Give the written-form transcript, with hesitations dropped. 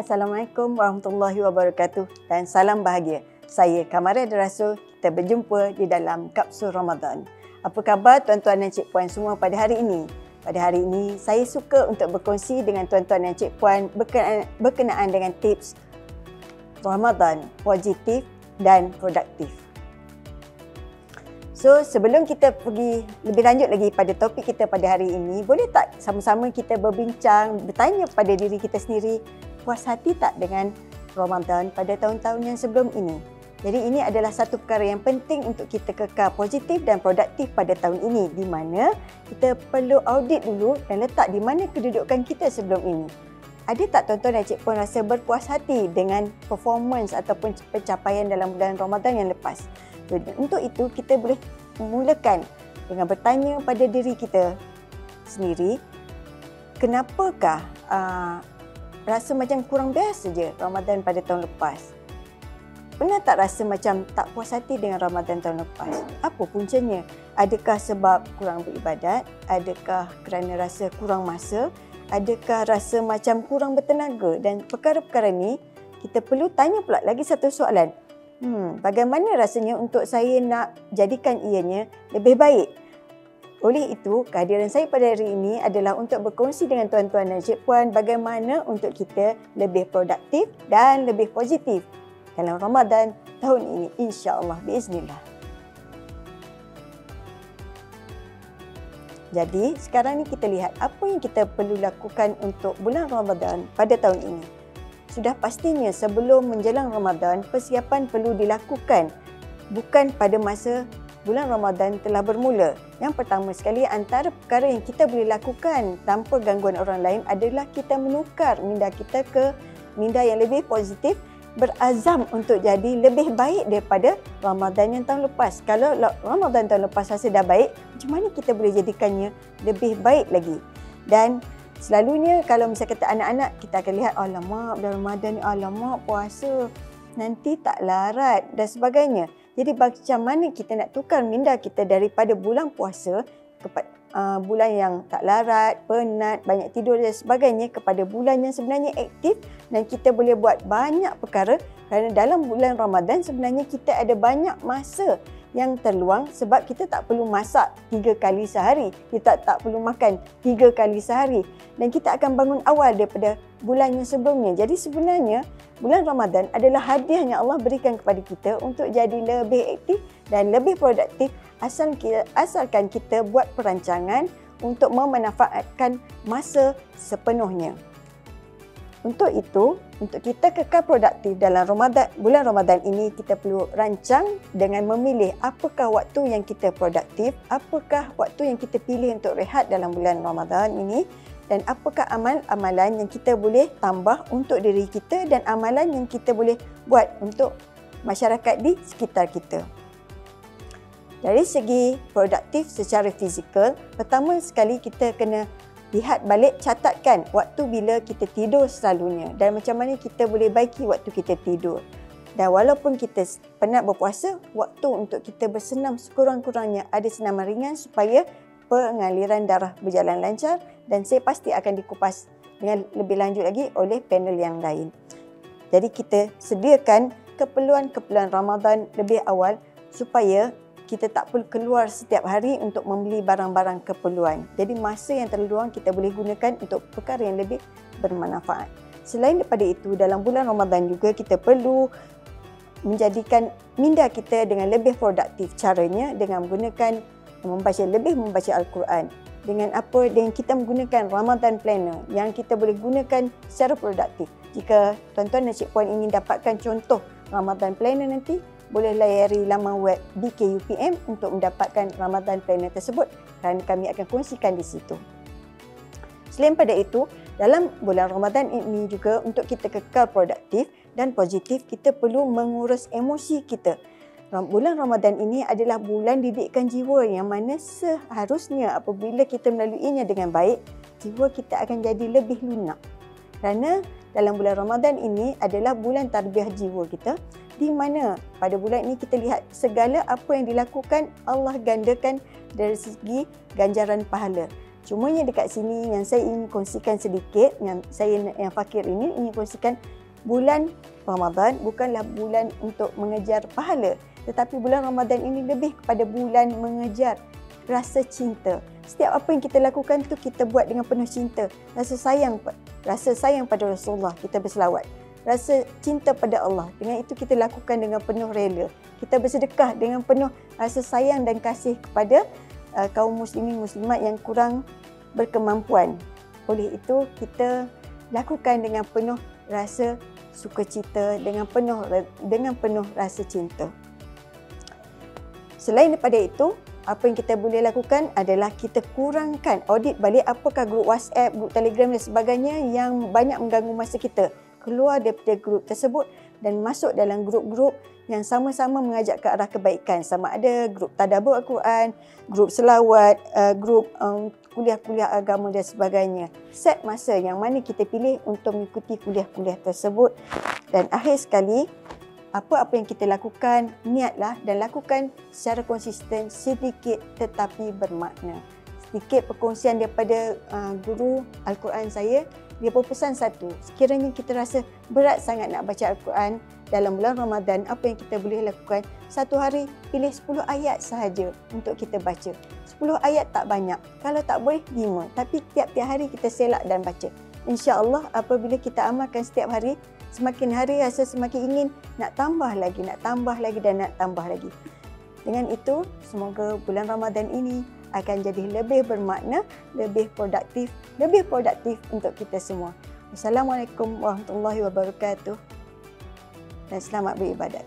Assalamualaikum warahmatullahi wabarakatuh dan salam bahagia. Saya Kamaria Rasul. Kita berjumpa di dalam Kapsul Ramadan. Apa khabar tuan-tuan dan cik puan semua pada hari ini? Pada hari ini saya suka untuk berkongsi dengan tuan-tuan dan cik puan berkenaan dengan tips Ramadan positif dan produktif. So, sebelum kita pergi lebih lanjut lagi pada topik kita pada hari ini, boleh tak sama-sama kita berbincang, bertanya pada diri kita sendiri, puas hati tak dengan Ramadan pada tahun-tahun yang sebelum ini? Jadi ini adalah satu perkara yang penting untuk kita kekal positif dan produktif pada tahun ini, di mana kita perlu audit dulu dan letak di mana kedudukan kita sebelum ini. Ada tak tuan-tuan dan cik puan rasa berpuas hati dengan performance ataupun pencapaian dalam bulan Ramadan yang lepas? Untuk itu, kita boleh mulakan dengan bertanya pada diri kita sendiri, kenapakah rasa macam kurang best saja Ramadan pada tahun lepas? Pernah tak rasa macam tak puas hati dengan Ramadan tahun lepas? Apa puncanya? Adakah sebab kurang beribadat? Adakah kerana rasa kurang masa? Adakah rasa macam kurang bertenaga? Dan perkara-perkara ni, kita perlu tanya pula lagi satu soalan. Bagaimana rasanya untuk saya nak jadikan ianya lebih baik? Oleh itu, kehadiran saya pada hari ini adalah untuk berkongsi dengan tuan-tuan dan cik puan bagaimana untuk kita lebih produktif dan lebih positif dalam Ramadan tahun ini, insya-Allah, biiznillah. Jadi, sekarang ni kita lihat apa yang kita perlu lakukan untuk bulan Ramadan pada tahun ini. Sudah pastinya sebelum menjelang Ramadan, persiapan perlu dilakukan bukan pada masa bulan Ramadan telah bermula. Yang pertama sekali, antara perkara yang kita boleh lakukan tanpa gangguan orang lain adalah kita menukar minda kita ke minda yang lebih positif, berazam untuk jadi lebih baik daripada Ramadan yang tahun lepas. Kalau Ramadan tahun lepas rasa dah baik, macam mana kita boleh jadikannya lebih baik lagi? Dan selalunya kalau misalnya kata anak-anak, kita akan lihat, alamak bulan Ramadan ni, alamak puasa, nanti tak larat dan sebagainya. Jadi macam mana kita nak tukar minda kita daripada bulan puasa kepada bulan yang tak larat, penat, banyak tidur dan sebagainya, kepada bulan yang sebenarnya aktif dan kita boleh buat banyak perkara, kerana dalam bulan Ramadan sebenarnya kita ada banyak masa yang terluang sebab kita tak perlu masak 3 kali sehari, kita tak perlu makan 3 kali sehari dan kita akan bangun awal daripada bulan yang sebelumnya. Jadi sebenarnya bulan Ramadan adalah hadiah yang Allah berikan kepada kita untuk jadi lebih aktif dan lebih produktif asalkan kita buat perancangan untuk memanfaatkan masa sepenuhnya. Untuk itu, untuk kita kekal produktif dalam bulan Ramadan ini, kita perlu rancang dengan memilih apakah waktu yang kita produktif, apakah waktu yang kita pilih untuk rehat dalam bulan Ramadan ini, dan apakah amalan-amalan yang kita boleh tambah untuk diri kita dan amalan yang kita boleh buat untuk masyarakat di sekitar kita. Dari segi produktif secara fizikal, pertama sekali kita kena lihat balik, catatkan waktu bila kita tidur selalunya dan macam mana kita boleh baiki waktu kita tidur. Dan walaupun kita penat berpuasa, waktu untuk kita bersenam sekurang-kurangnya ada senaman ringan supaya pengaliran darah berjalan lancar, dan saya pasti akan dikupas dengan lebih lanjut lagi oleh panel yang lain. Jadi kita sediakan keperluan-keperluan Ramadan lebih awal supaya kita tak perlu keluar setiap hari untuk membeli barang-barang keperluan. Jadi masa yang terluang kita boleh gunakan untuk perkara yang lebih bermanfaat. Selain daripada itu, dalam bulan Ramadan juga kita perlu menjadikan minda kita dengan lebih produktif. Caranya dengan menggunakan membaca Al-Quran. Dengan apa? Dengan kita menggunakan Ramadan Planner yang kita boleh gunakan secara produktif. Jika tuan-tuan dan cik puan ingin dapatkan contoh Ramadan Planner nanti, boleh layari laman web BKUPM untuk mendapatkan Ramadan Planner tersebut kerana kami akan kongsikan di situ. Selain pada itu, dalam bulan Ramadan ini juga untuk kita kekal produktif dan positif, kita perlu mengurus emosi kita. Bulan Ramadan ini adalah bulan didikkan jiwa yang mana seharusnya apabila kita melaluinya dengan baik, jiwa kita akan jadi lebih lunak. Kerana dalam bulan Ramadan ini adalah bulan tarbiyah jiwa kita, di mana pada bulan ini kita lihat segala apa yang dilakukan Allah gandakan dari segi ganjaran pahala. Cumanya dekat sini yang saya ingin kongsikan sedikit, yang fakir ini ingin kongsikan bulan Ramadan bukanlah bulan untuk mengejar pahala, tetapi bulan Ramadan ini lebih kepada bulan mengejar rasa cinta. Setiap apa yang kita lakukan tu kita buat dengan penuh cinta. Rasa sayang pada Rasulullah, kita berselawat. Rasa cinta pada Allah, dengan itu kita lakukan dengan penuh rela. Kita bersedekah dengan penuh rasa sayang dan kasih kepada kaum muslimin muslimat yang kurang berkemampuan. Oleh itu kita lakukan dengan penuh rasa sukacita, dengan penuh rasa cinta. Selain daripada itu, apa yang kita boleh lakukan adalah kita kurangkan, audit balik apakah grup WhatsApp, grup Telegram dan sebagainya yang banyak mengganggu masa kita. Keluar daripada grup tersebut dan masuk dalam grup-grup yang sama-sama mengajak ke arah kebaikan. Sama ada grup tadabbur Al-Quran, grup selawat, grup kuliah-kuliah agama dan sebagainya. Set masa yang mana kita pilih untuk mengikuti kuliah-kuliah tersebut. Dan akhir sekali, apa-apa yang kita lakukan, niatlah dan lakukan secara konsisten, sedikit tetapi bermakna. Sedikit perkongsian daripada guru Al-Quran saya, dia berpesan satu, sekiranya kita rasa berat sangat nak baca Al-Quran dalam bulan Ramadan, apa yang kita boleh lakukan? Satu hari pilih 10 ayat sahaja untuk kita baca. 10 ayat tak banyak, kalau tak boleh 5, tapi tiap-tiap hari kita selak dan baca. InsyaAllah apabila kita amalkan setiap hari, semakin hari rasa semakin ingin nak tambah lagi dan nak tambah lagi. Dengan itu, semoga bulan Ramadan ini akan jadi lebih bermakna, lebih produktif untuk kita semua. Wassalamualaikum warahmatullahi wabarakatuh dan selamat beribadat.